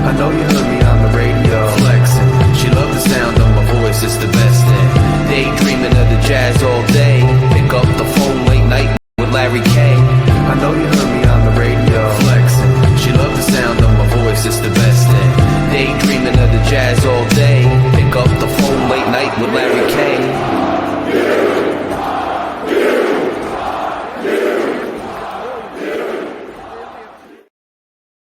I know you heard me on the radio flexing. She loved the sound of my voice, it's the best thing. Daydreaming of the jazz all day. Pick up the phone late night with Larry K. I know you heard me on the radio flexing. She loved the sound of my voice, it's the best thing. Daydreaming of the jazz all day. Pick up the phone late night with Larry K.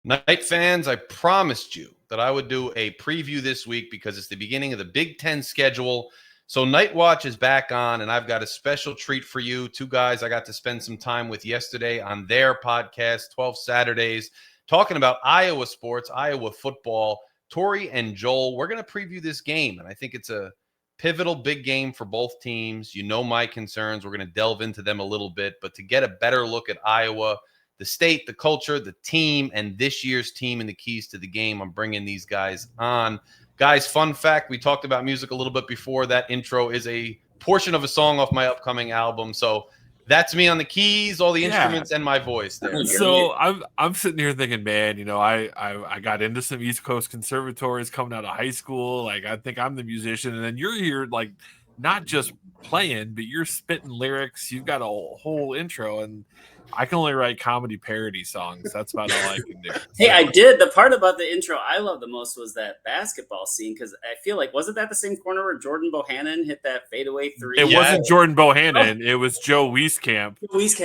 Night fans, I promised you that I would do a preview this week because it's the beginning of the Big Ten schedule. So Night Watch is back on, and I've got a special treat for you. Two guys I got to spend some time with yesterday on their podcast, 12 Saturdays, talking about Iowa sports, Iowa football. Tory and Joel, we're going to preview this game, and I think it's a pivotal big game for both teams. You know my concerns. We're going to delve into them a little bit, but to get a better look at Iowa, the state, the culture, the team, and this year's team and the keys to the game, I'm bringing these guys on. Guys, fun fact, we talked about music a little bit before. That intro is a portion of a song off my upcoming album. So that's me on the keys, all the instruments, and my voice there. So I'm sitting here thinking, man, you know, I got into some East Coast conservatories coming out of high school. Like, I think I'm the musician. And then you're here, like, not just playing, but you're spitting lyrics. You've got a whole intro, and I can only write comedy parody songs. That's about all I can do. Hey, I did. The part about the intro I love the most was that basketball scene, because I feel like, wasn't that the same corner where Jordan Bohannon hit that fadeaway three? It wasn't Jordan Bohannon. It was Joe Wieskamp. It was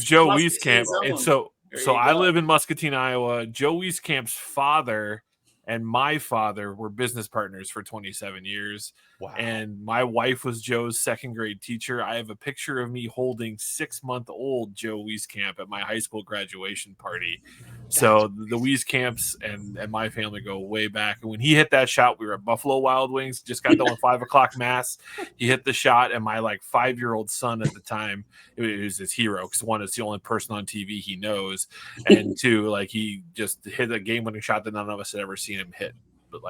Joe Wieskamp. And so I live in Muscatine, Iowa. Joe Wieskamp's father and my father were business partners for 27 years. Wow. And my wife was Joe's second grade teacher. I have a picture of me holding 6-month-old Joe Wieskamp at my high school graduation party. So the Wieskamps and my family go way back. And when he hit that shot, we were at Buffalo Wild Wings, just got done with 5 o'clock mass. He hit the shot, and my 5-year-old son at the time, it was his hero, because one, it's the only person on TV he knows, and two, he just hit a game-winning shot that none of us had ever seen him hit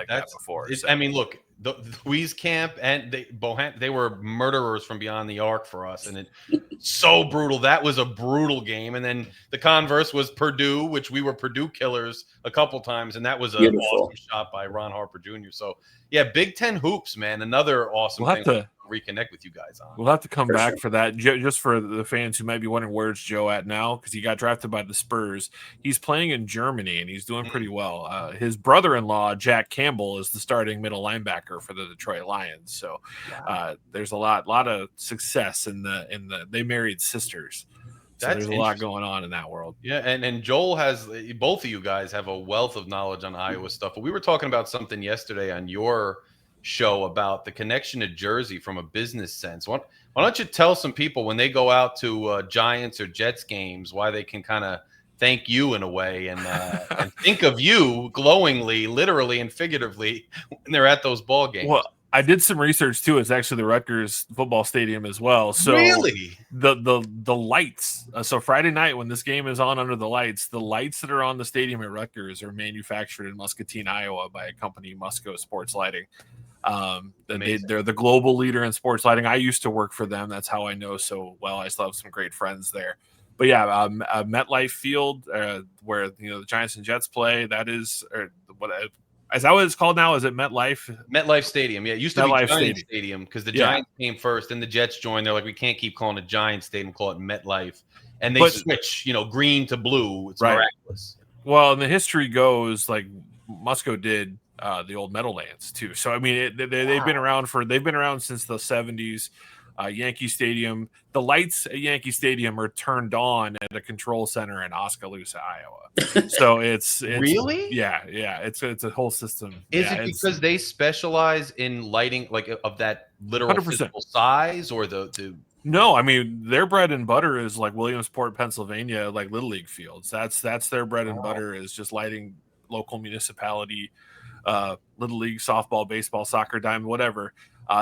that before. So. I mean, look, the Wieskamp and they were murderers from beyond the arc for us, and it's so brutal. That was a brutal game. And then the converse was Purdue, which we were Purdue killers a couple times, and that was an awesome shot by Ron Harper Jr. So yeah, Big Ten hoops, man. Another awesome thing to reconnect with you guys on. We'll have to come back for that. Just for the fans who might be wondering, where's Joe at now, because he got drafted by the Spurs. He's playing in Germany, and he's doing pretty well. His brother-in-law, Jack Campbell, is the starting middle linebacker for the Detroit Lions. So there's a lot of success in the they married sisters. So there's a lot going on in that world. Yeah, and Joel has, both of you guys have a wealth of knowledge on Iowa stuff. But we were talking about something yesterday on your show about the connection to Jersey from a business sense. Why don't you tell some people when they go out to Giants or Jets games why they can kind of thank you in a way and think of you glowingly, literally and figuratively, when they're at those ball games. Well, I did some research too. It's actually the Rutgers Football Stadium as well. So really, the lights. So Friday night when this game is on under the lights that are on the stadium at Rutgers are manufactured in Muscatine, Iowa, by a company, Musco Sports Lighting. They're the global leader in sports lighting. I used to work for them. That's how I know so well. I still have some great friends there. But yeah, MetLife Field, where the Giants and Jets play. That is, is that what it's called now? Is it MetLife? MetLife Stadium. Yeah, it used to be Giants Stadium because the Giants came first, and the Jets joined. They're like, we can't keep calling it Giants Stadium, call it MetLife, and they switch, green to blue. It's miraculous. Well, and the history goes Musco did the old Meadowlands too. So I mean, they've been around since the 70s. Yankee Stadium. The lights at Yankee Stadium are turned on at a control center in Oskaloosa, Iowa. So it's really, yeah. It's a whole system. Is it because they specialize in lighting, of that literal physical size, or the? No, I mean their bread and butter is Williamsport, Pennsylvania, Little League fields. That's their bread and butter is just lighting local municipality, Little League, softball, baseball, soccer, diamond, whatever.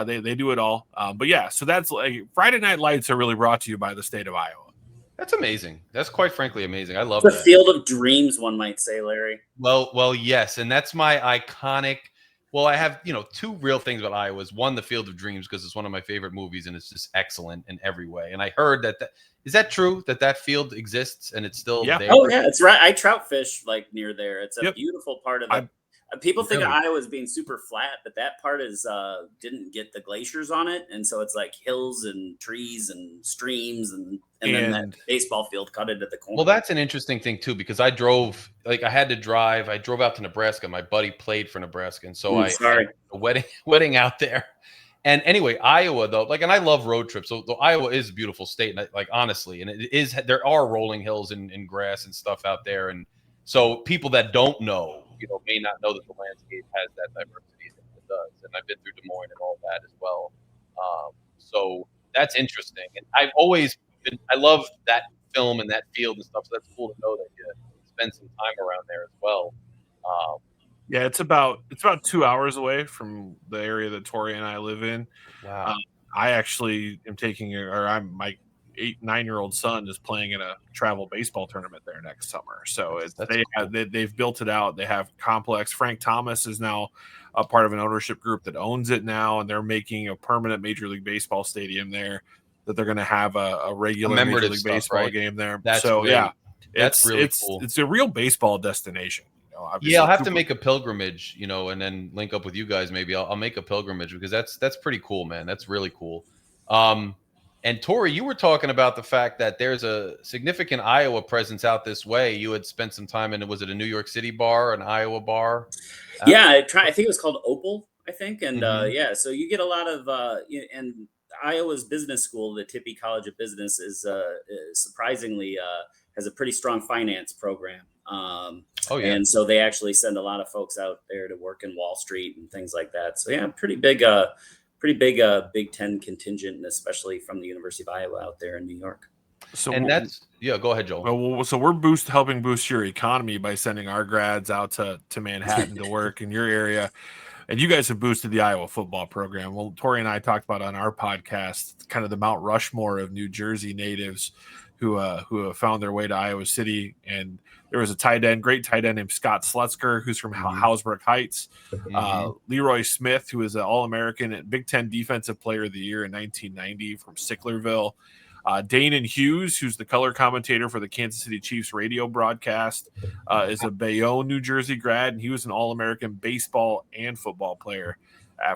They do it all. But yeah, so that's Friday Night Lights are really brought to you by the state of Iowa. That's amazing. That's quite frankly amazing. I love the field of dreams, one might say, Larry. Well, yes. And that's my iconic. Well, I have, two real things about Iowa. One, the Field of Dreams, because it's one of my favorite movies and it's just excellent in every way. And I heard is that true that field exists and it's still there? Oh yeah, it's right. I trout fish near there. It's a beautiful part of People think of Really? Iowa as being super flat, but that part is didn't get the glaciers on it, and so it's like hills and trees and streams, and then that And baseball field cut it at the corner. Well, that's an interesting thing too, because I drove, like I had to drive. I drove out to Nebraska. My buddy played for Nebraska, and so I Sorry. had a wedding out there. And anyway, Iowa though, like, and I love road trips. So Iowa is a beautiful state, and like honestly, and it is. There are rolling hills and grass and stuff out there, and so people that don't know, may not know that the landscape has that diversity that it does. And I've been through Des Moines and all that as well. So that's interesting, and I love that film and that field and stuff. So that's cool to know that you spend some time around there as well. Um, yeah, it's about 2 hours away from the area that Tory and I live in. wow. I actually am my 9-year-old son is playing in a travel baseball tournament there next summer. So they've built it out. They have complex. Frank Thomas is now a part of an ownership group that owns it now, and they're making a permanent Major League Baseball stadium there that they're going to have a regular Major League Baseball game there. That's really cool. It's a real baseball destination. Yeah, I'll have to make a pilgrimage, and then link up with you guys. Maybe I'll make a pilgrimage, because that's pretty cool, man. That's really cool. And Tory, you were talking about the fact that there's a significant Iowa presence out this way. You had spent some time in, was it a New York City bar, an Iowa bar? Yeah, I think it was called Opal, I think. And Mhm. so you get a lot of, and Iowa's business school, the Tippie College of Business, is surprisingly has a pretty strong finance program. Oh yeah. And so they actually send a lot of folks out there to work in Wall Street and things like that. So yeah, pretty big Big Ten contingent, and especially from the University of Iowa out there in New York. So go ahead, Joel. Well, so we're helping boost your economy by sending our grads out to Manhattan to work in your area. And you guys have boosted the Iowa football program. Well, Tory and I talked about on our podcast kind of the Mount Rushmore of New Jersey natives who have found their way to Iowa City. And there was a great tight end named Scott Slutzker, who's from Hausbrook Heights. Leroy Smith, who is an All-American and Big Ten Defensive Player of the Year in 1990 from Sicklerville. Danon Hughes, who's the color commentator for the Kansas City Chiefs radio broadcast, is a Bayonne, New Jersey grad, and he was an All-American baseball and football player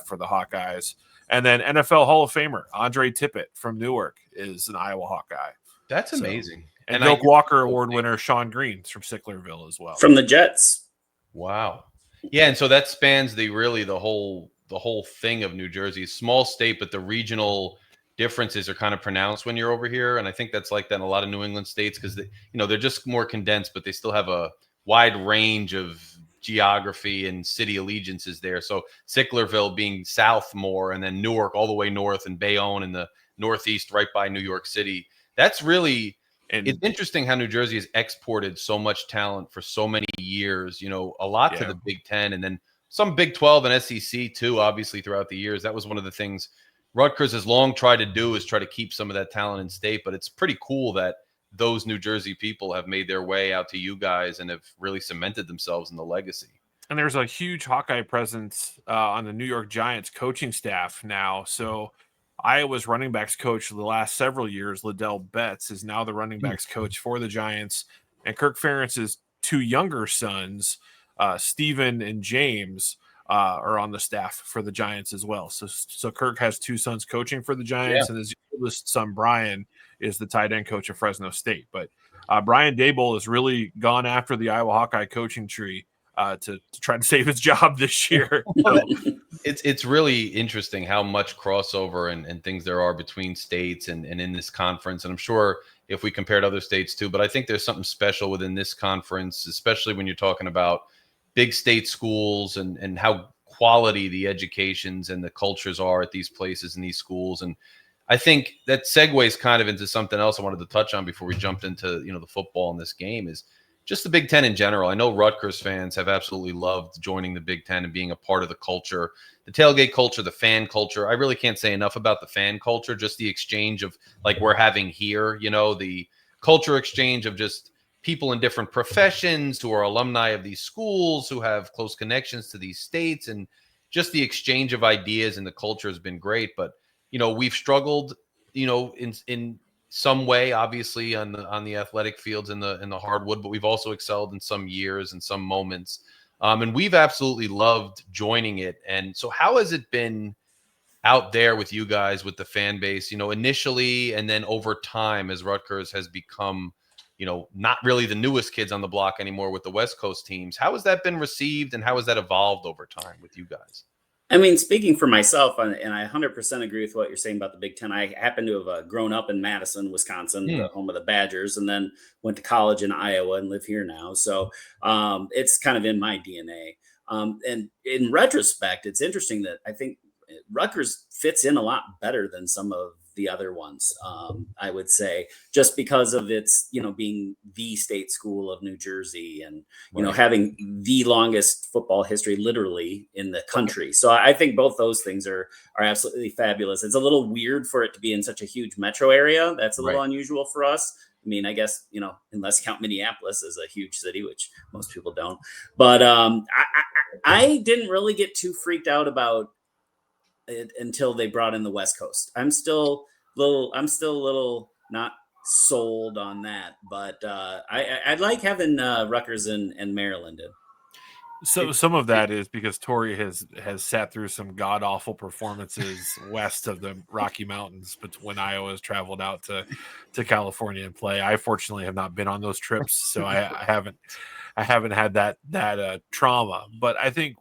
for the Hawkeyes. And then NFL Hall of Famer Andre Tippett from Newark is an Iowa Hawkeye. That's amazing. And Doak Walker Award winner Sean Green's from Sicklerville as well. From the Jets. Wow. Yeah, and so that spans the whole thing of New Jersey. Small state, but the regional differences are kind of pronounced when you're over here, and I think that's like that in a lot of New England states, because they're just more condensed, but they still have a wide range of geography and city allegiances there. So Sicklerville being south more, and then Newark all the way north, and Bayonne in the northeast right by New York City. That's really it's interesting how New Jersey has exported so much talent for so many years, a lot to the Big Ten, and then some Big 12 and SEC too, obviously throughout the years. That was one of the things Rutgers has long tried to do, is try to keep some of that talent in state, but it's pretty cool that those New Jersey people have made their way out to you guys and have really cemented themselves in the legacy. And there's a huge Hawkeye presence on the New York Giants coaching staff now. So Iowa's running backs coach the last several years, Liddell Betts, is now the running backs coach for the Giants. And Kirk Ferentz's two younger sons, Stephen and James, are on the staff for the Giants as well. So Kirk has two sons coaching for the Giants, and his oldest son, Brian, is the tight end coach of Fresno State. But Brian Daboll has really gone after the Iowa Hawkeye coaching tree to try to save his job this year. So, it's really interesting how much crossover and things there are between states and in this conference. And I'm sure if we compared other states too, but I think there's something special within this conference, especially when you're talking about big state schools and how quality the educations and the cultures are at these places and these schools. And I think that segues kind of into something else I wanted to touch on before we jumped into, the football in this game, is just the Big Ten in general. I know Rutgers fans have absolutely loved joining the Big Ten and being a part of the culture, the tailgate culture, the fan culture. I really can't say enough about the fan culture, just the exchange of like we're having here, the culture exchange of just people in different professions who are alumni of these schools, who have close connections to these states, and just the exchange of ideas and the culture has been great. But, we've struggled, in some way, obviously on the athletic fields in the hardwood, but we've also excelled in some years and some moments. And we've absolutely loved joining it. And so how has it been out there with you guys, with the fan base, initially, and then over time as Rutgers has become, not really the newest kids on the block anymore with the West Coast teams? How has that been received, and how has that evolved over time with you guys? I mean, speaking for myself, and I 100% agree with what you're saying about the Big Ten. I happen to have grown up in Madison, Wisconsin, the home of the Badgers, and then went to college in Iowa and live here now. So it's kind of in my DNA. And in retrospect, it's interesting that I think Rutgers fits in a lot better than some of the other ones. I would say just because of its, being the state school of New Jersey, and having the longest football history literally in the country. So I think both those things are absolutely fabulous. It's a little weird for it to be in such a huge metro area. That's a little unusual for us. I mean, I guess, unless you count Minneapolis as a huge city, which most people don't. But I didn't really get too freaked out about it until they brought in the West Coast. I'm still a little not sold on that, but I'd like having Rutgers and Maryland in. So some of that is because Tory has sat through some god awful performances west of the Rocky Mountains, but when Iowa has traveled out to California and play. I fortunately have not been on those trips, so I haven't had that trauma. But I think,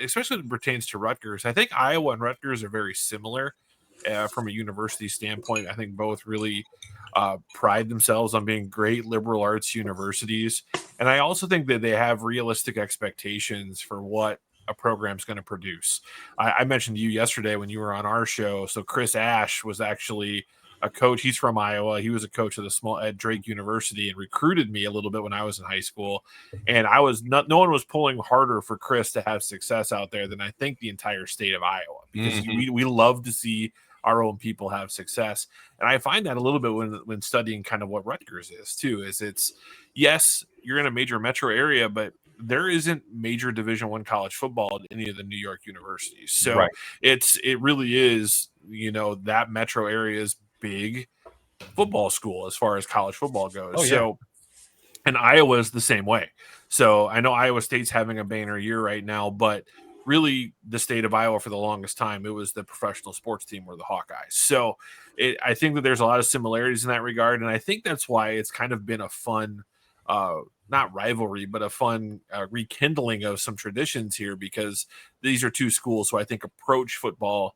especially when it pertains to Rutgers, I think Iowa and Rutgers are very similar from a university standpoint. I think both really pride themselves on being great liberal arts universities. And I also think that they have realistic expectations for what a program's going to produce. I mentioned to you yesterday when you were on our show. So Chris Ash was actually a coach. He's from Iowa. He was a coach at Drake University and recruited me a little bit when I was in high school. And no one was pulling harder for Chris to have success out there than I think the entire state of Iowa, because we love to see our own people have success. And I find that a little bit when studying kind of what Rutgers is too, yes, you're in a major metro area, but there isn't major Division I college football at any of the New York universities. So it really is, that metro area's big football school as far as college football goes. Oh, yeah. So, and Iowa is the same way. So I know Iowa State's having a banner year right now, but really the state of Iowa for the longest time, it was the professional sports team were the Hawkeyes. So I think that there's a lot of similarities in that regard. And I think that's why it's kind of been a fun, not rivalry, but a fun rekindling of some traditions here, because these are two schools who I think approach football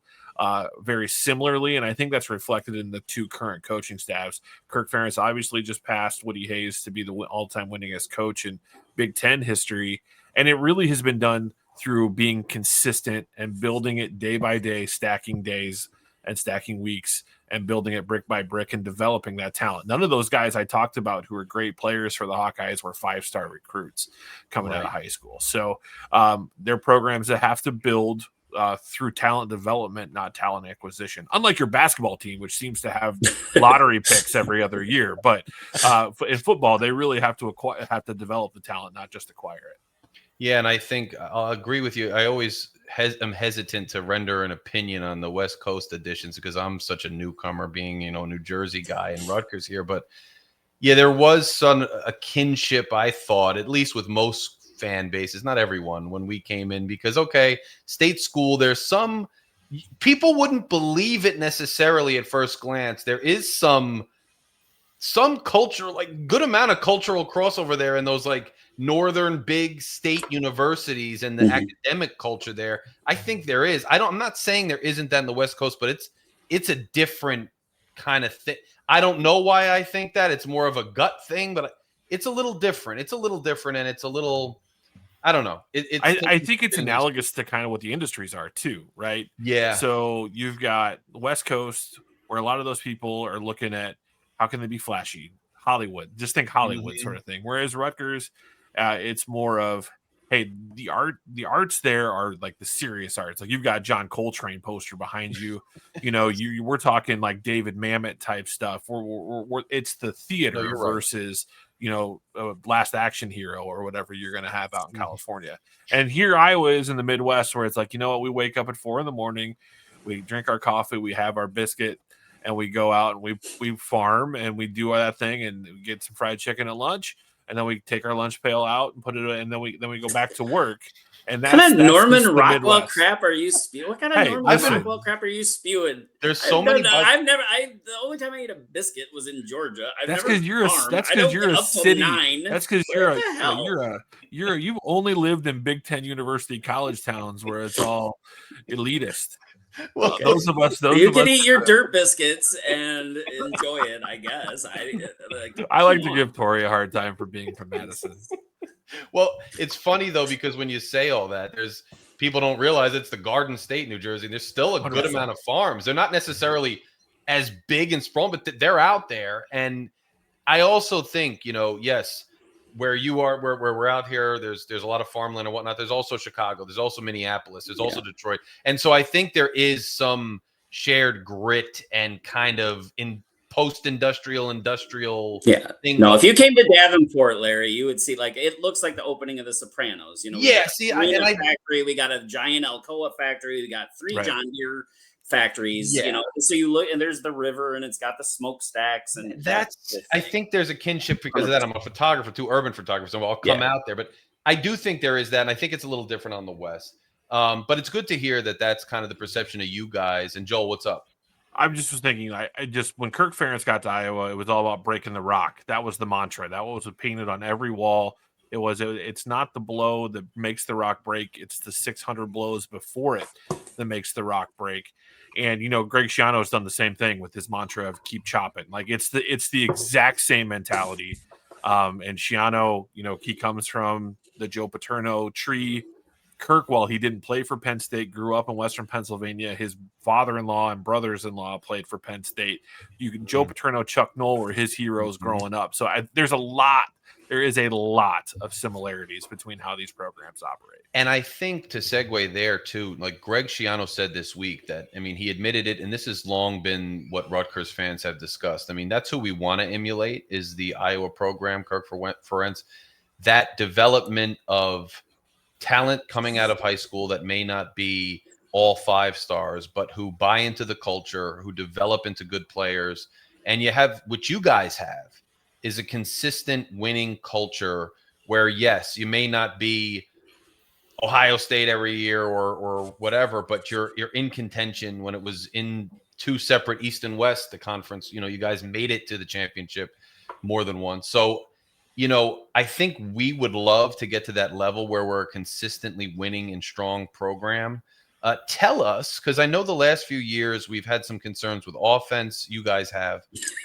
very similarly. And I think that's reflected in the two current coaching staffs. Kirk Ferentz obviously just passed Woody Hayes to be the all-time winningest coach in Big Ten history. And it really has been done through being consistent and building it day by day, stacking days and stacking weeks, and building it brick by brick and developing that talent. None of those guys I talked about who are great players for the Hawkeyes were 5-star recruits coming out of high school. So they're programs that have to build through talent development, not talent acquisition. Unlike your basketball team, which seems to have lottery picks every other year. But in football, they really have to develop the talent, not just acquire it. Yeah, and I think I'll agree with you. I always am hesitant to render an opinion on the West Coast editions because I'm such a newcomer, being New Jersey guy and Rutgers here. But yeah, there was a kinship, I thought, at least with most fan bases, not everyone, when we came in, because state school, there's some people wouldn't believe it necessarily at first glance. There is some culture, good amount of cultural crossover there in those northern big state universities and the academic culture there. I think there is. I'm not saying there isn't that in the West Coast, but it's a different kind of thing. I don't know why I think that. It's more of a gut thing, but it's a little different. It's a little different, and it's a little, I don't know. I think it's analogous to kind of what the industries are too, right? Yeah. So you've got the West Coast, where a lot of those people are looking at how can they be flashy, Hollywood, just think Hollywood sort of thing. Whereas Rutgers, it's more of, hey, the arts there are like the serious arts. Like you've got John Coltrane poster behind you. We're talking like David Mamet type stuff. It's the theater versus Last Action Hero or whatever you're going to have out in California. And here Iowa is in the Midwest, where it's like, we wake up at 4 a.m, we drink our coffee, we have our biscuit, and we go out and we farm and we do all that thing and we get some fried chicken at lunch. and then we take our lunch pail out and put it, and then we go back to work. And What kind of Norman the Rockwell Midwest. crap are you spewing? What kind of Hey, Norman listen. Rockwell crap are you spewing? There's so many. The only time I ate a biscuit was in Georgia. That's because you're a city. That's because you've only lived in Big Ten university college towns where it's all elitist. Well, Okay. Those of us you can eat your dirt biscuits and enjoy it, I guess. I like to give Tory a hard time for being from Madison. Well, it's funny though, because when you say all that, people don't realize it's the Garden State, New Jersey. There's still a good 100%. amount of farms. They're not necessarily as big and strong, but they're out there. And I also think, yes, where you are, where we're out here, there's a lot of farmland and whatnot. There's also Chicago. There's also Minneapolis. There's also Detroit. And so I think there is some shared grit and kind of in post-industrial thing. No, if you came to Davenport, Larry, you would see it looks like the opening of The Sopranos. Factory, we got a giant Alcoa factory, we got 3 John Deere factories. So you look, and there's the river, and it's got the smokestacks, and I think there's a kinship because of that. I'm a photographer, 2 urban photographers, so I'll come out there, but I do think there is that, and I think it's a little different on the West. But it's good to hear that that's kind of the perception of you guys. And Joel, what's up? I'm just thinking, I when Kirk Ferentz got to Iowa, it was all about breaking the rock. That was the mantra. That was painted on every wall. It's not the blow that makes the rock break. It's the 600 blows before it that makes the rock break. And, Greg Schiano has done the same thing with his mantra of keep chopping. It's the exact same mentality. And Schiano, he comes from the Joe Paterno tree. Kirk, while he didn't play for Penn State, grew up in Western Pennsylvania. His father-in-law and brothers-in-law played for Penn State. Joe Paterno, Chuck Noll were his heroes growing up. So there is a lot of similarities between how these programs operate. And I think to segue there too, like Greg Schiano said this week that, he admitted it, and this has long been what Rutgers fans have discussed. That's who we want to emulate is the Iowa program, Kirk Ferentz, that development of talent coming out of high school that may not be all 5 stars, but who buy into the culture, who develop into good players. And you have what you guys have is a consistent winning culture where, yes, you may not be Ohio State every year or whatever, but you're in contention. When it was in 2 separate East and West, the conference, you guys made it to the championship more than once. So, I think we would love to get to that level where we're a consistently winning and strong program. Tell us, because I know the last few years we've had some concerns with offense. You guys have,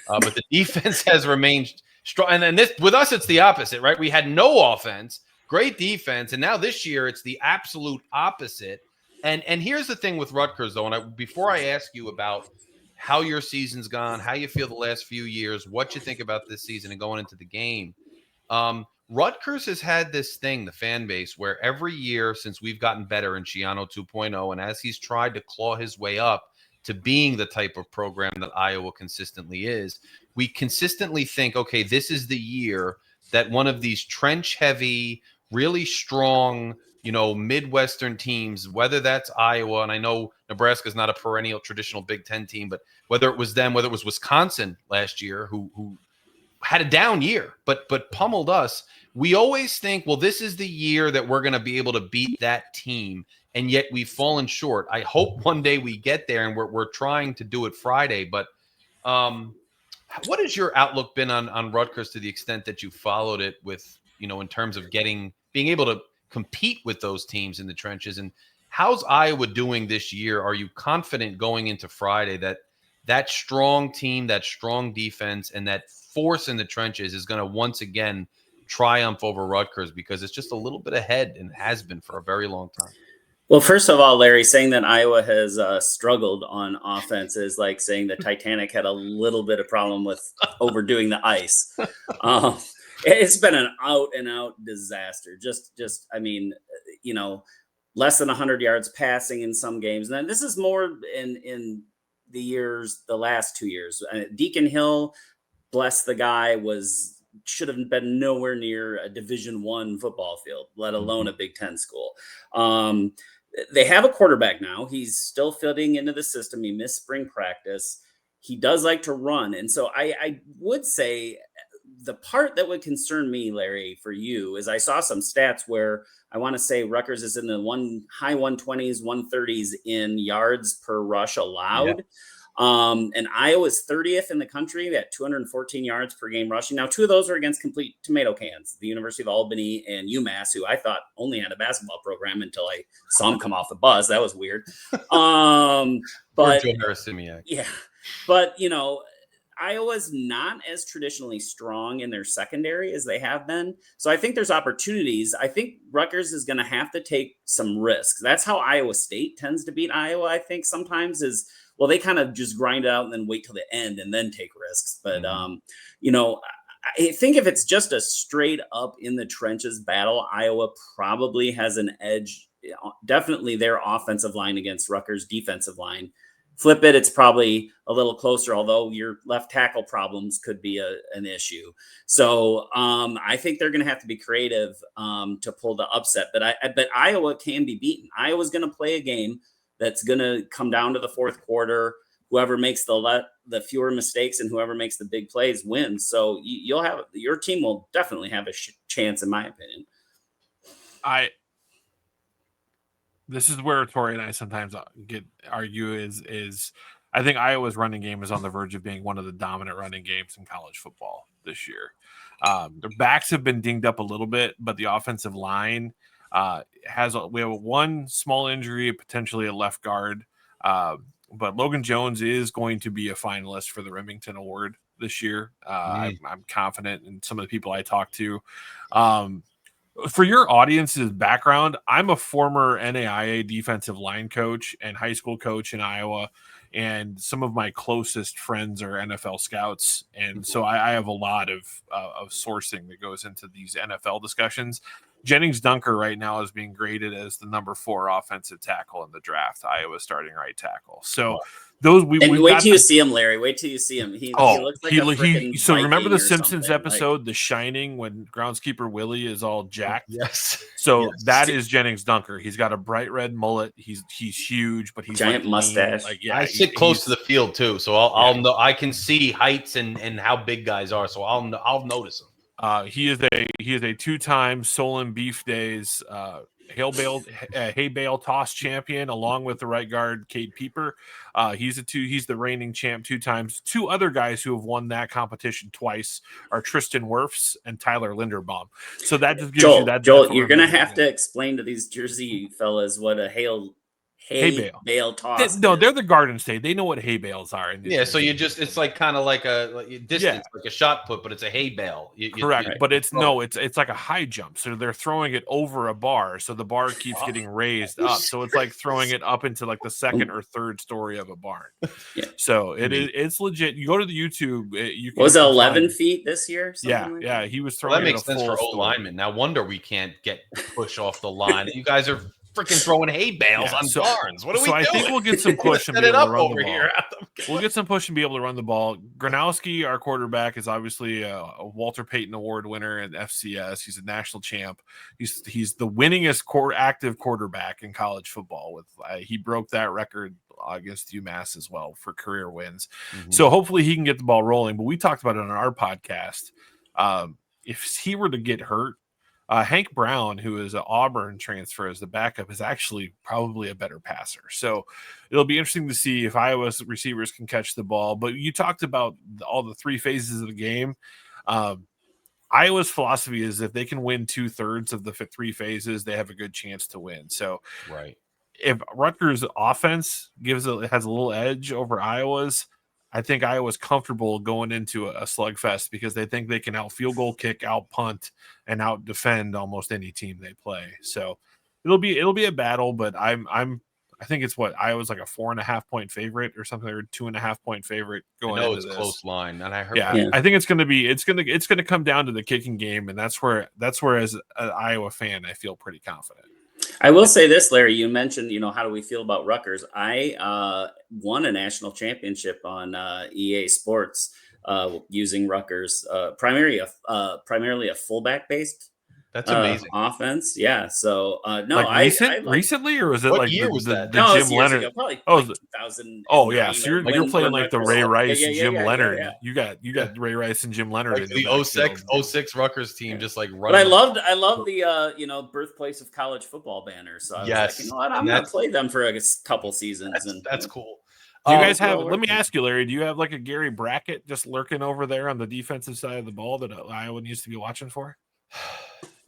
but the defense has remained strong. And then with us, it's the opposite, right? We had no offense, great defense, and now this year it's the absolute opposite. And here's the thing with Rutgers, though. And before I ask you about how your season's gone, how you feel the last few years, what you think about this season and going into the game. Rutgers has had this thing, the fan base, where every year since we've gotten better in Schiano 2.0, and as he's tried to claw his way up to being the type of program that Iowa consistently is, we consistently think, okay, this is the year that one of these trench-heavy, really strong, Midwestern teams, whether that's Iowa, and I know Nebraska's not a perennial traditional Big Ten team, but whether it was them, whether it was Wisconsin last year, who had a down year, but pummeled us. We always think, well, this is the year that we're going to be able to beat that team, and yet we've fallen short. I hope one day we get there, and we're trying to do it Friday. But what has your outlook been on Rutgers to the extent that you followed it with, in terms of being able to compete with those teams in the trenches? And how's Iowa doing this year? Are you confident going into Friday that strong team, that strong defense, and that force in the trenches is going to once again triumph over Rutgers, because it's just a little bit ahead and has been for a very long time? Well, first of all, Larry, saying that Iowa has struggled on offense is like saying the Titanic had a little bit of problem with overdoing the ice. It's been an out and out disaster. Less than 100 yards passing in some games. And then this is more in the last 2 years. Deacon Hill, bless the guy, should have been nowhere near a Division I football field, let alone a Big Ten school. They have a quarterback now. He's still fitting into the system. He missed spring practice. He does like to run. And so I would say the part that would concern me, Larry, for you is I saw some stats where I want to say Rutgers is in the high 120s, 130s in yards per rush Yeah. allowed. And Iowa's 30th in the country at 214 yards per game rushing. Now, 2 of those are against complete tomato cans, the University of Albany and UMass, who I thought only had a basketball program until I saw them come off the bus. That was weird. Or But Joe Harrisimiak. yeah, but Iowa's not as traditionally strong in their secondary as they have been. So I think there's opportunities. I think Rutgers is going to have to take some risks. That's how Iowa State tends to beat Iowa, I think sometimes is, well, they kind of just grind it out and then wait till the end and then take risks. But, I think if it's just a straight up in the trenches battle, Iowa probably has an edge. Definitely their offensive line against Rutgers' defensive line. Flip it, it's probably a little closer, although your left tackle problems could be an issue. So I think they're going to have to be creative to pull the upset. But Iowa can be beaten. Iowa's going to play a game that's going to come down to the fourth quarter. Whoever makes the fewer mistakes and whoever makes the big plays wins. So your team will definitely have a chance, in my opinion. This is where Tory and I sometimes argue is I think Iowa's running game is on the verge of being one of the dominant running games in college football this year. Their backs have been dinged up a little bit, but the offensive line we have one small injury, potentially a left guard. But Logan Jones is going to be a finalist for the Remington Award this year. I'm confident in some of the people I talk to. For your audience's background, I'm a former NAIA defensive line coach and high school coach in Iowa, and some of my closest friends are NFL scouts, and so I have a lot of sourcing that goes into these NFL discussions. Jennings Dunker right now is being graded as the number 4 offensive tackle in the draft, Iowa starting right tackle. So those wait till you see him, Larry. Wait till you see him. He looks like a freaking so remember the Viking or Simpsons something. episode, The Shining, when groundskeeper Willie is all jacked? Yes. So Yes. that is Jennings Dunker. He's got a bright red mullet. He's huge, but he's giant mustache. I sit close to the field too, so I'll know. I can see heights and how big guys are, so I'll notice them. He is a 2-time Solon Beef Days hay bale toss champion, along with the right guard Cade Pieper. He's the reigning champ 2 times. 2 other guys who have won that competition twice are Tristan Wirfs and Tyler Linderbaum. So that just gives you that. Joel, you're gonna have to explain to these Jersey fellas what a hay bale toss. No, they're the Garden State. They know what hay bales are. Yeah, so it's like kind of like a distance, like a shot put, but it's a hay bale. Correct, but it's like a high jump. So they're throwing it over a bar, so the bar keeps getting raised up. So it's like throwing it up into like the second or third story of a barn. Yeah. So it's legit. You go to the YouTube. You can was it 11 feet this year? Yeah. He was throwing. That makes sense for old linemen. Now wonder we can't get push off the line. You guys are freaking throwing hay bales on barns. What are we doing? I think we'll get some push and be able to run the ball. Here. We'll get some push and be able to run the ball. Gronowski, our quarterback, is obviously a Walter Payton Award winner at FCS. He's a national champ. He's the winningest active quarterback in college football. He broke that record against UMass as well for career wins. So hopefully he can get the ball rolling. But we talked about it on our podcast. If he were to get hurt, Hank Brown, who is an Auburn transfer as the backup, is actually probably a better passer. So it'll be interesting to see if Iowa's receivers can catch the ball. But you talked about all the 3 phases of the game. Iowa's philosophy is if they can win 2/3 of the 3 phases, they have a good chance to win. So right, if Rutgers' offense has a little edge over Iowa's, I think Iowa's comfortable going into a slugfest because they think they can out field goal kick, out punt, and out defend almost any team they play. So it'll be a battle, but I think it's Iowa's like a 4.5 point favorite or something, or 2.5 point favorite going into this. It's a close line, and I heard. Yeah, I think it's gonna come down to the kicking game, and that's where as an Iowa fan, I feel pretty confident. I will say this, Larry, you mentioned, how do we feel about Rutgers? I won a national championship on EA Sports using Rutgers, primarily a fullback based That's amazing. offense. Yeah. So no, Like I like. recently, or was it What like year was that? the No, Jim it's years Leonard? ago, probably Oh, like 2009. oh yeah. So or you're playing when like the Rutgers Ray had- Rice, yeah, Jim yeah, Leonard. yeah. You got Ray Rice and Jim Leonard Like in your the backfield. 06 Rutgers team, Yeah. just like But running. I loved the birthplace of college football banner. So I was like, you Yes, know what, I'm and gonna that's play them for a couple seasons, and that's cool. Do you Oh, guys it's well have? Let worth me it. ask you, Larry. Do you have like a Gary Brackett just lurking over there on the defensive side of the ball that Iowa needs to be watching for?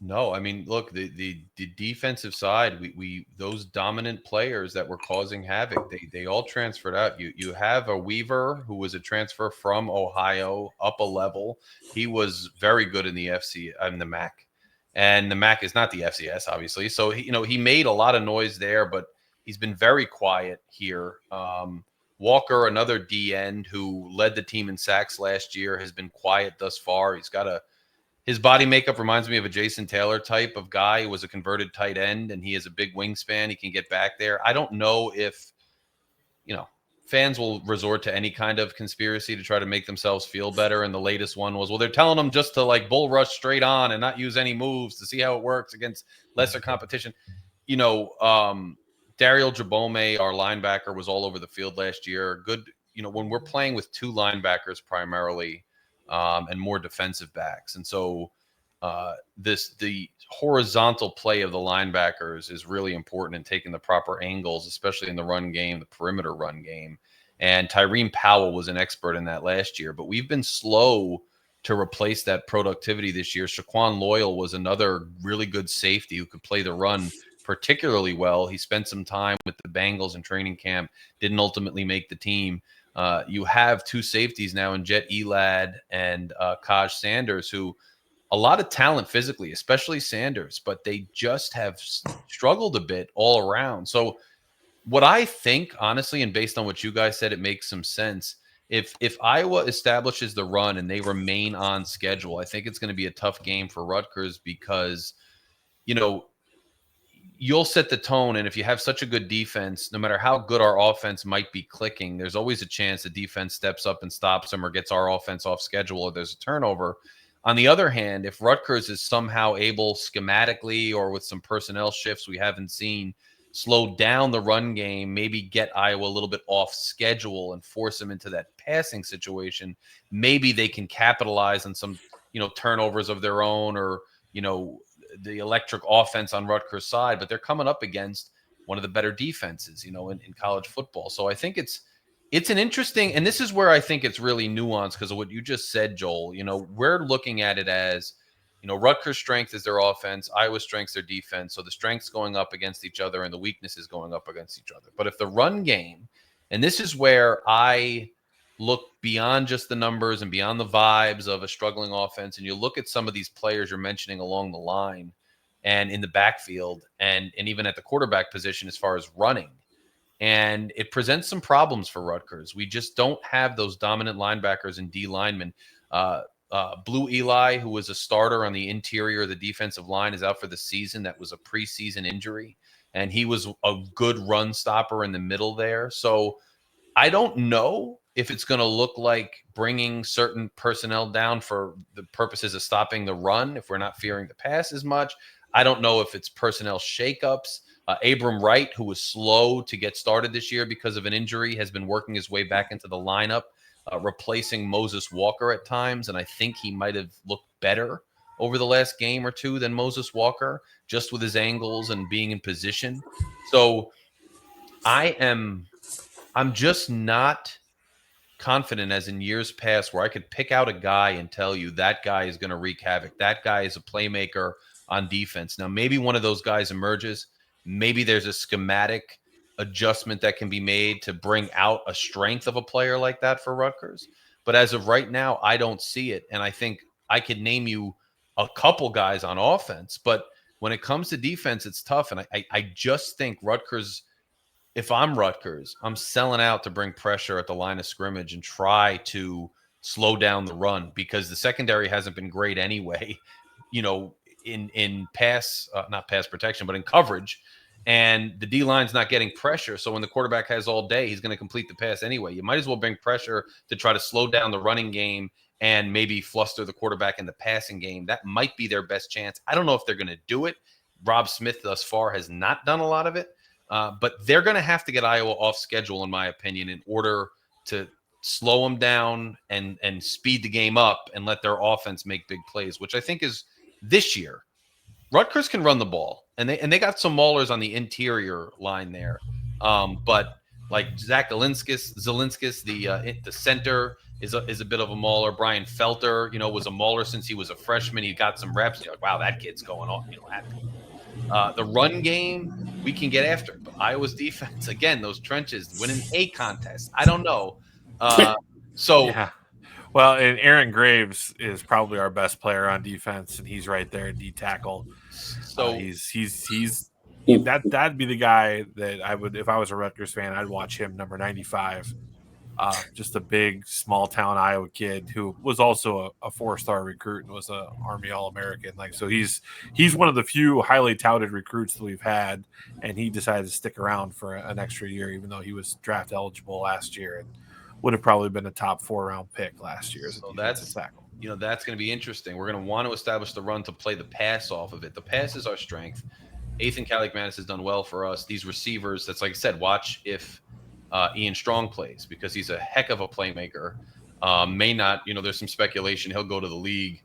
No, I mean, look, the defensive side, we those dominant players that were causing havoc, they all transferred out. You have a Weaver who was a transfer from Ohio up a level. He was very good in the FC and the MAC, and the MAC is not the FCS, obviously. So he made a lot of noise there, but he's been very quiet here. Walker, another D end who led the team in sacks last year, has been quiet thus far. His body makeup reminds me of a Jason Taylor type of guy who was a converted tight end, and he has a big wingspan. He can get back there. I don't know if, fans will resort to any kind of conspiracy to try to make themselves feel better. And the latest one was, well, they're telling them just to like bull rush straight on and not use any moves to see how it works against lesser competition. Daryl Jabome, our linebacker, was all over the field last year. Good, when we're playing with two linebackers primarily, and more defensive backs. And so the horizontal play of the linebackers is really important in taking the proper angles, especially in the run game, the perimeter run game. And Tyreen Powell was an expert in that last year, but we've been slow to replace that productivity this year. Shaquan Loyal was another really good safety who could play the run particularly well. He spent some time with the Bengals in training camp, didn't ultimately make the team. You have two safeties now in Jet Elad and Kaj Sanders, who a lot of talent physically, especially Sanders, but they just have struggled a bit all around. So what I think, honestly, and based on what you guys said, it makes some sense. If Iowa establishes the run and they remain on schedule, I think it's going to be a tough game for Rutgers because, you'll set the tone. And if you have such a good defense, no matter how good our offense might be clicking, there's always a chance the defense steps up and stops them or gets our offense off schedule or there's a turnover. On the other hand, if Rutgers is somehow able schematically or with some personnel shifts we haven't seen, slow down the run game, maybe get Iowa a little bit off schedule and force them into that passing situation, maybe they can capitalize on some, turnovers of their own or, the electric offense on Rutgers' side, but they're coming up against one of the better defenses, in college football. So I think it's an interesting, and this is where I think it's really nuanced because of what you just said, Joel. We're looking at it as, Rutgers' strength is their offense, Iowa's strength is their defense. So the strengths going up against each other and the weaknesses going up against each other. But if the run game, and this is where I look beyond just the numbers and beyond the vibes of a struggling offense, and you look at some of these players you're mentioning along the line and in the backfield and even at the quarterback position as far as running, and it presents some problems for Rutgers. We just don't have those dominant linebackers and D linemen. Blue Eli, who was a starter on the interior of the defensive line, is out for the season. That was a preseason injury, and he was a good run stopper in the middle there. So I don't know if it's going to look like bringing certain personnel down for the purposes of stopping the run if we're not fearing the pass as much. I don't know if it's personnel shakeups. Abram Wright, who was slow to get started this year because of an injury, has been working his way back into the lineup, replacing Moses Walker at times. And I think he might have looked better over the last game or two than Moses Walker, just with his angles and being in position. So I'm just not confident as in years past where I could pick out a guy and tell you that guy is going to wreak havoc. That guy is a playmaker on defense. Now, maybe one of those guys emerges. Maybe there's a schematic adjustment that can be made to bring out a strength of a player like that for Rutgers. But as of right now, I don't see it. And I think I could name you a couple guys on offense. But when it comes to defense, it's tough. And I just think Rutgers – if I'm Rutgers, I'm selling out to bring pressure at the line of scrimmage and try to slow down the run because the secondary hasn't been great anyway, in pass, not pass protection, but in coverage. And the D line's not getting pressure. So when the quarterback has all day, he's going to complete the pass anyway. You might as well bring pressure to try to slow down the running game and maybe fluster the quarterback in the passing game. That might be their best chance. I don't know if they're going to do it. Rob Smith thus far has not done a lot of it, but they're going to have to get Iowa off schedule, in my opinion, in order to slow them down and speed the game up and let their offense make big plays, which I think is this year. Rutgers can run the ball, and they got some maulers on the interior line there. But like Zach Zelinskis, the center is a bit of a mauler. Brian Felter, was a mauler since he was a freshman. He got some reps. You're like, wow, that kid's going on. At people. The run game we can get after, but Iowa's defense again, those trenches winning a contest. I don't know. Yeah. Well, and Aaron Graves is probably our best player on defense, and he's right there at D tackle. So he's that'd be the guy that I would, if I was a Rutgers fan, I'd watch him, number 95. Just a big small town Iowa kid who was also a 4-star recruit and was a Army All-American. So he's one of the few highly touted recruits that we've had, and he decided to stick around for an extra year, even though he was draft eligible last year and would have probably been a top 4-round pick last year. So that's tackle. That's going to be interesting. We're going to want to establish the run to play the pass off of it. The pass is our strength. Ethan Kaliakmanis has done well for us. These receivers, that's like I said, watch if Ian Strong plays, because he's a heck of a playmaker. May not, there's some speculation he'll go to the league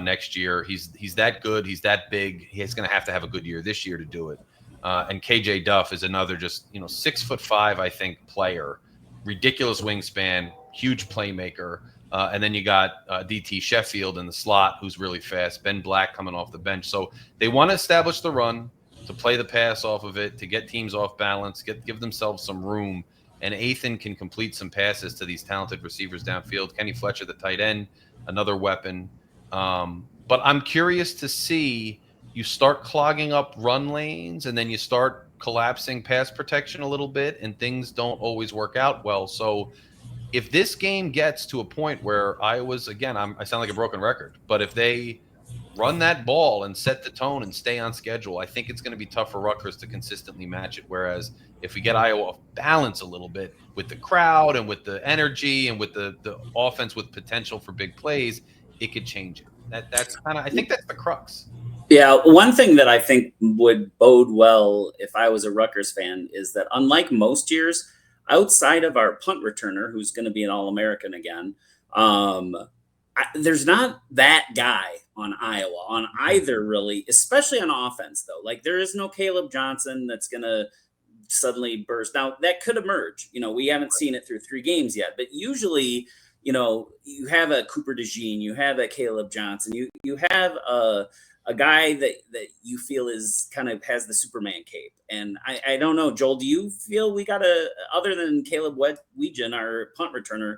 next year. He's that good. He's that big. He's going to have a good year this year to do it. And KJ Duff is another just, 6'5", I think, player. Ridiculous wingspan, huge playmaker. And then you got DT Sheffield in the slot, who's really fast. Ben Black coming off the bench. So they want to establish the run, to play the pass off of it, to get teams off balance, give themselves some room. And Ethan can complete some passes to these talented receivers downfield. Kenny Fletcher, the tight end, another weapon. But I'm curious to see, you start clogging up run lanes, and then you start collapsing pass protection a little bit, and things don't always work out well. So if this game gets to a point where Iowa's, again, I sound like a broken record, but if they run that ball and set the tone and stay on schedule, I think it's going to be tough for Rutgers to consistently match it. Whereas if we get Iowa off balance a little bit with the crowd and with the energy and with the offense with potential for big plays, it could change it. That's kind of, I think that's the crux. Yeah, one thing that I think would bode well if I was a Rutgers fan is that, unlike most years, outside of our punt returner, who's going to be an All-American again, there's not that guy on Iowa, on either, really, especially on offense, though. There is no Caleb Johnson that's going to suddenly burst. Now, that could emerge. We haven't seen it through 3 games yet, but usually, you have a Cooper DeJean, you have a Caleb Johnson, you have a guy that you feel is kind of has the Superman cape. And I don't know, Joel, do you feel we got other than Caleb Weejan, our punt returner,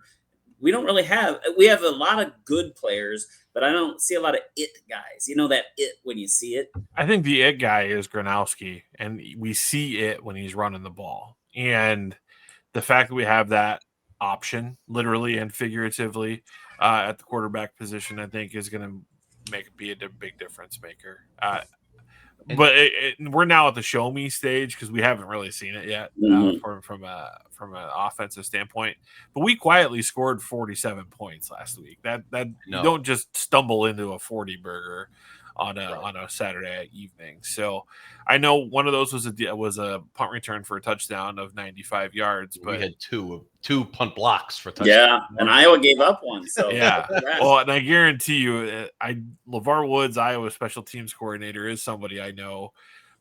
we have a lot of good players, but I don't see a lot of it guys. That it when you see it. I think the it guy is Gronowski, and we see it when he's running the ball. And the fact that we have that option, literally and figuratively, at the quarterback position, I think is going to be a big difference maker. But we're now at the show me stage because we haven't really seen it yet from an offensive standpoint. But we quietly scored 47 points last week. You don't just stumble into a 40 burger on a Saturday evening. So I know one of those was a punt return for a touchdown of 95 yards. But we had two punt blocks for touchdown. Yeah, and Iowa gave up one. So yeah. Well, and I guarantee you, LeVar Woods, Iowa special teams coordinator, is somebody I know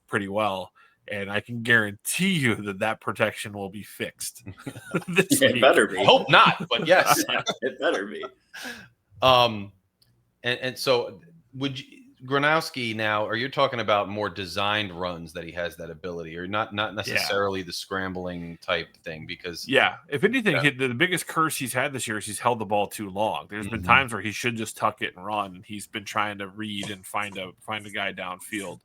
pretty well, and I can guarantee you that protection will be fixed. It better be. I hope not, but yes, it better be. And so would you? Gronowski now, are you talking about more designed runs that he has that ability, or not necessarily the scrambling type thing? Because if anything, the biggest curse he's had this year is he's held the ball too long. There's been times where he should just tuck it and run, and he's been trying to read and find a guy downfield.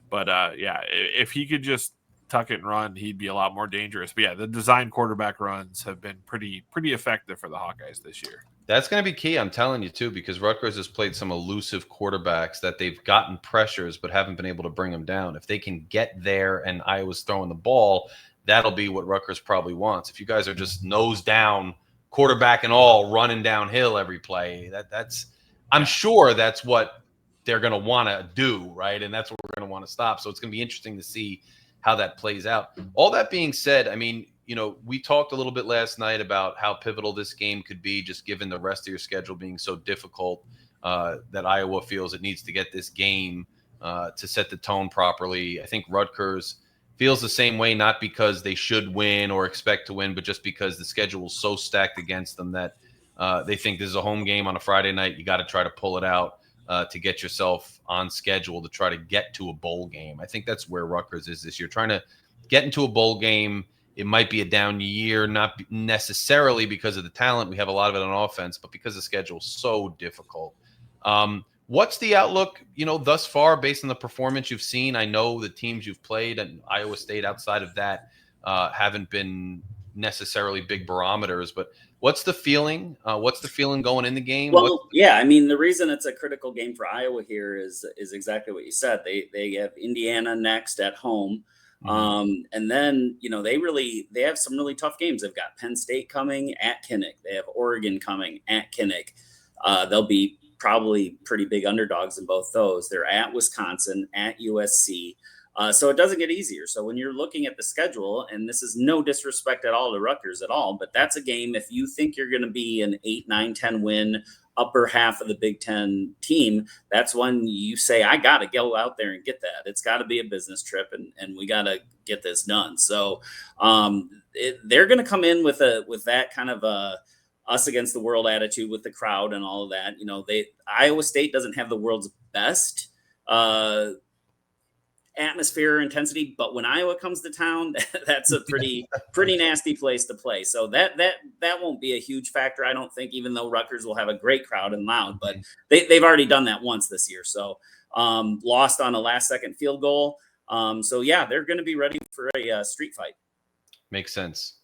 But if he could just tuck it and run, he'd be a lot more dangerous. But the design quarterback runs have been pretty effective for the Hawkeyes this year. That's going to be key, I'm telling you, too, because Rutgers has played some elusive quarterbacks that they've gotten pressures but haven't been able to bring them down. If they can get there and Iowa's throwing the ball, that'll be what Rutgers probably wants. If you guys are just nose down quarterback and all running downhill every play. I'm sure that's what they're going to want to do, right? And that's what we're going to want to stop. So it's going to be interesting to see how that plays out. All that being said, I mean, we talked a little bit last night about how pivotal this game could be, just given the rest of your schedule being so difficult, that Iowa feels it needs to get this game to set the tone properly. I think Rutgers feels the same way, not because they should win or expect to win, but just because the schedule is so stacked against them that they think this is a home game on a Friday night. You got to try to pull it out to get yourself on schedule to try to get to a bowl game. I think that's where Rutgers is this year, trying to get into a bowl game. It might be a down year, not necessarily because of the talent. We have a lot of it on offense, but because the schedule is so difficult. What's the outlook, thus far based on the performance you've seen? I know the teams you've played and Iowa State outside of that haven't been necessarily big barometers, but what's the feeling? What's the feeling going in the game? Well, yeah, I mean, the reason it's a critical game for Iowa here is exactly what you said. They have Indiana next at home. And then, they have some really tough games. They've got Penn State coming at Kinnick. They have Oregon coming at Kinnick. They'll be probably pretty big underdogs in both those. They're at Wisconsin, at USC. So it doesn't get easier. So when you're looking at the schedule, and this is no disrespect at all to Rutgers at all, but that's a game, if you think you're going to be an 8, 9, 10 win upper half of the Big Ten team, that's when you say, I got to go out there and get that. It's got to be a business trip, and we got to get this done. So they're going to come in with that kind of us against the world attitude with the crowd and all of that. Iowa State doesn't have the world's best atmosphere or intensity, but when Iowa comes to town, that's a pretty nasty place to play. So that won't be a huge factor, I don't think, even though Rutgers will have a great crowd and loud, but they've already done that once this year. So lost on a last second field goal. So yeah, they're going to be ready for a street fight. Makes sense.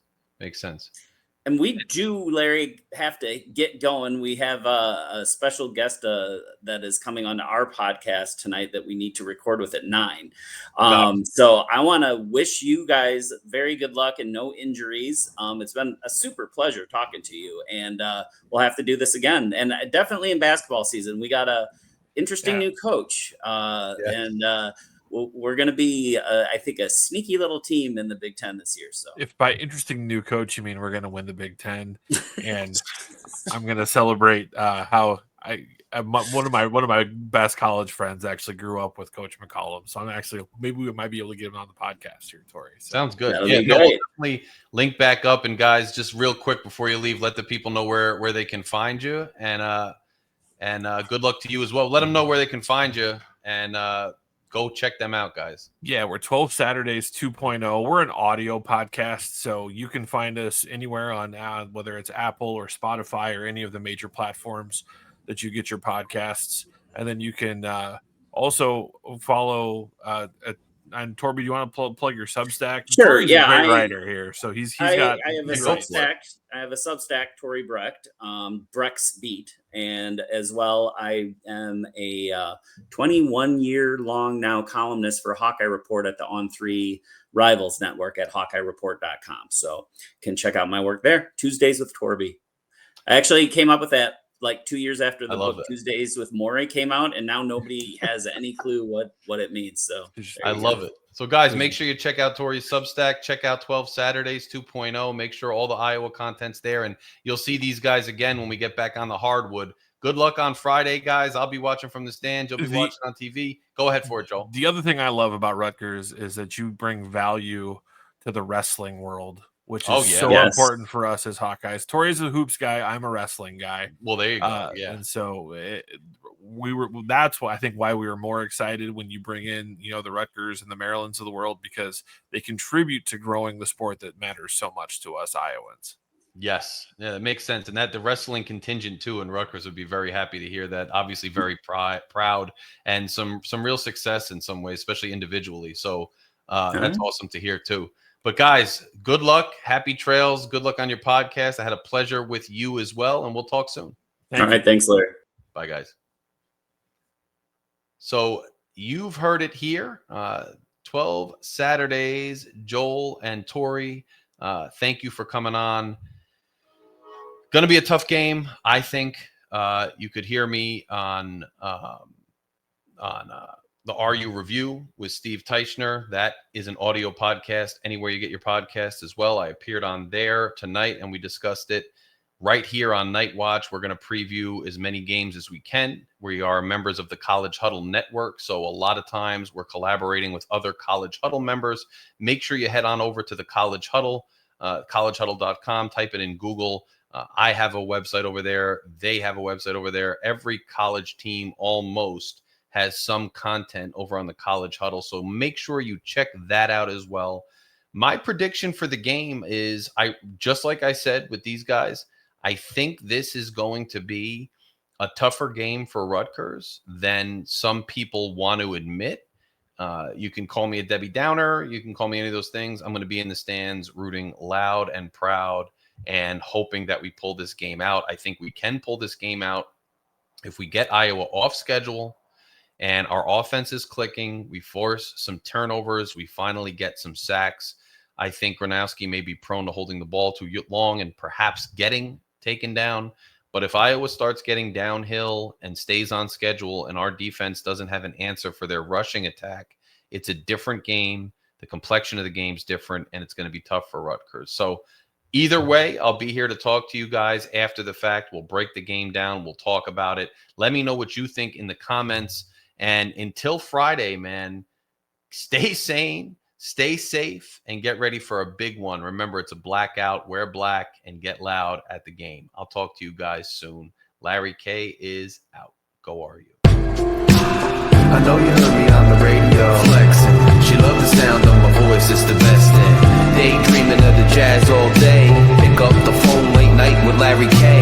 And we do, Larry, have to get going. We have a special guest that is coming on our podcast tonight that we need to record with at 9. So I want to wish you guys very good luck and no injuries. It's been a super pleasure talking to you, and we'll have to do this again. And definitely in basketball season, we got a interesting new coach, and we're going to be, I think, a sneaky little team in the Big Ten this year. So, if by interesting new coach you mean we're going to win the Big Ten, and I'm going to celebrate how one of my best college friends actually grew up with Coach McCollum. So maybe we might be able to get him on the podcast here, Tory. So. Sounds good. We'll definitely link back up. And guys, just real quick before you leave, let the people know where they can find you, and good luck to you as well. Let them know where they can find you, and go check them out, guys. Yeah, we're 12 Saturdays 2.0. We're an audio podcast, so you can find us anywhere on whether it's Apple or Spotify or any of the major platforms that you get your podcasts. And then you can also follow and Torby, do you want to plug your Substack? Sure. Tory's a great writer here, so he's got. I have a Substack. I have a Substack, Tory Brecht, Brecht's Beat, and as well, I am a 21-year-long now columnist for Hawkeye Report at the On3 Rivals Network at HawkeyeReport.com. So can check out my work there. Tuesdays with Torby. I actually came up with that like 2 years after the book Tuesdays with Morey came out, and now nobody has any clue what it means. So I love it. So guys, make sure you check out Tory's Substack, check out 12 Saturdays 2.0, make sure all the Iowa content's there, and you'll see these guys again when we get back on the hardwood. Good luck on Friday, guys. I'll be watching from the stands. You'll be watching on TV. Go ahead for it, Joel. The other thing I love about Rutgers is that you bring value to the wrestling world, which is important for us as Hawkeyes. Tory's a hoops guy. I'm a wrestling guy. Well, there you go. And so that's why I think why we were more excited when you bring in, the Rutgers and the Marylands of the world, because they contribute to growing the sport that matters so much to us Iowans. Yes. Yeah, that makes sense. And that the wrestling contingent too, and Rutgers would be very happy to hear that. Obviously very proud and some real success in some ways, especially individually. So that's awesome to hear too. But guys, good luck. Happy trails. Good luck on your podcast. I had a pleasure with you as well, and we'll talk soon. All right. Thanks, Larry. Bye, guys. So you've heard it here. 12 Saturdays, Joel and Tory. Thank you for coming on. Going to be a tough game. I think you could hear me on the RU Review with Steve Teichner. That is an audio podcast anywhere you get your podcast as well. I appeared on there tonight and we discussed it right here on Night Watch. We're going to preview as many games as we can. We are members of the College Huddle Network, so a lot of times we're collaborating with other College Huddle members. Make sure you head on over to the College Huddle, collegehuddle.com. Type it in Google. I have a website over there. They have a website over there. Every college team almost has some content over on the College Huddle, so make sure you check that out as well. My prediction for the game is, just like I said with these guys, I think this is going to be a tougher game for Rutgers than some people want to admit. You can call me a Debbie Downer. You can call me any of those things. I'm going to be in the stands rooting loud and proud and hoping that we pull this game out. I think we can pull this game out if we get Iowa off schedule and our offense is clicking. We force some turnovers. We finally get some sacks. I think Gronowski may be prone to holding the ball too long and perhaps getting taken down. But if Iowa starts getting downhill and stays on schedule and our defense doesn't have an answer for their rushing attack, it's a different game. The complexion of the game's different, and it's going to be tough for Rutgers. So either way, I'll be here to talk to you guys after the fact. We'll break the game down. We'll talk about it. Let me know what you think in the comments. And until Friday, man, stay sane, stay safe, and get ready for a big one. Remember, it's a blackout. Wear black and get loud at the game. I'll talk to you guys soon. Larry K is out. Go RU. I know you heard me on the radio flexing. She loved the sound of my voice, it's the best thing. Daydreaming of the jazz all day. Pick up the phone late night with Larry K.